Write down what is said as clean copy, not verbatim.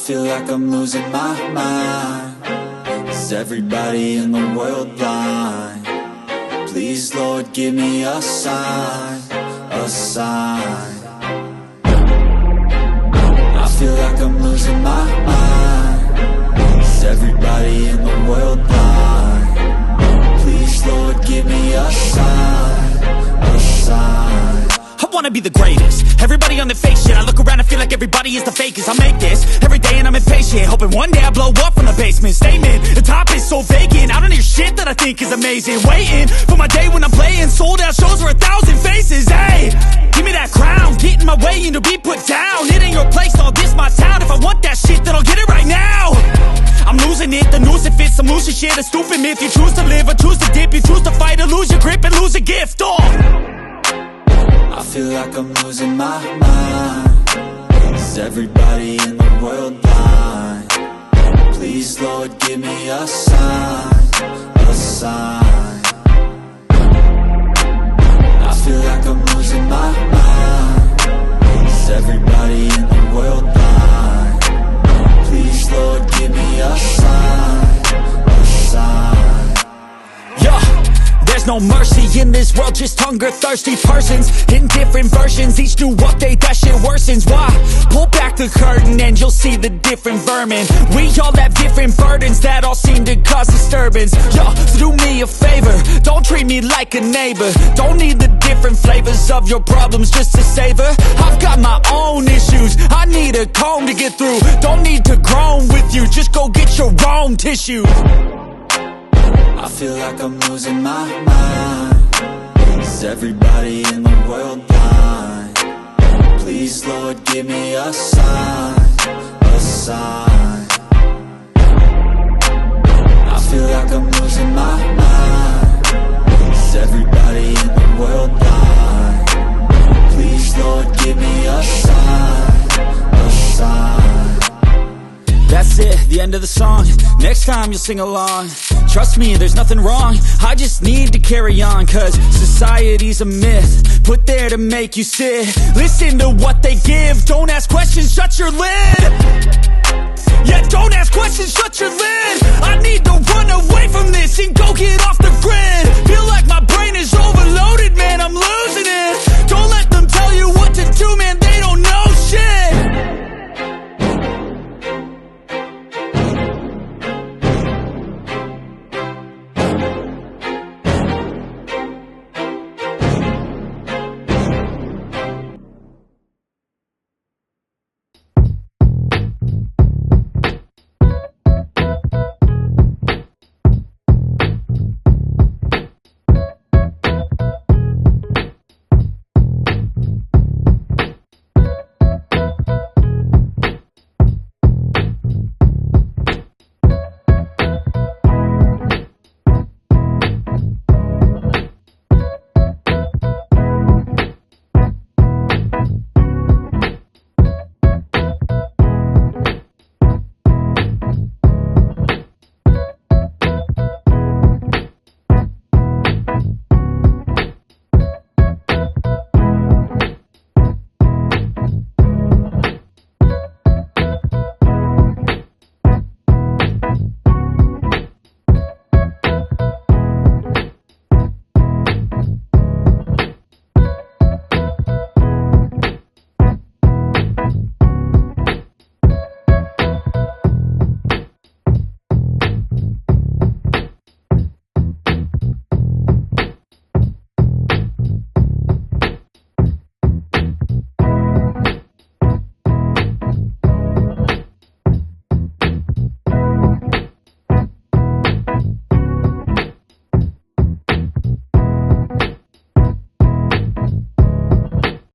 feel like I'm losing my mind. Is everybody in the world blind? Please, Lord, give me a sign, a sign. I feel like I'm losing my mind. Is everybody in the world blind? Please, Lord, give me a sign, a sign. I wanna be the greatest. Everybody on the fake shit. I look around and feel like everybody is the fakest. I make this every day and I'm impatient, hoping one day I blow up from the basement. Statement, the top is so vacant. I don't hear shit that I think is amazing. Waiting for my day when I'm playing sold out shows for 1,000 faces. Hey, give me that crown, get in my way and to be put down. It ain't your place, all this my town. If I want that shit, then I'll get it right now. I'm losing it, the noose it fits. I'm losing shit, a stupid myth. You choose to live or choose to dip. You choose to fight or lose your grip and lose a gift. I feel like I'm losing my mind. Is everybody in the world blind? Please, Lord, give me a sign, a sign. I feel like I'm losing my mind. Is everybody in the world blind? Please, Lord, give me a sign, a sign. Yeah. There's no mercy in this world, just hunger-thirsty persons in different versions, each new update, that shit worsens. Why? Pull back the curtain and you'll see the different vermin. We all have different burdens that all seem to cause disturbance. Yo, so do me a favor, don't treat me like a neighbor. Don't need the different flavors of your problems just to savor. I've got my own issues, I need a comb to get through. Don't need to groan with you, just go get your own tissues. I feel like I'm losing my mind. Is everybody in the world blind? Please, Lord, give me a sign, a sign. I feel like I'm losing my mind. Is everybody in the world blind? Please, Lord, give me a sign, a sign. That's it, the end of the song. Next time you'll sing along. Trust me, there's nothing wrong. I just need to carry on, cause society's a myth put there to make you sit. Listen to what they give. Don't ask questions, shut your lid. Yeah, don't ask questions, shut your lid. I need to run away from this and go get off the grid. Feel like my brain is overloaded, man,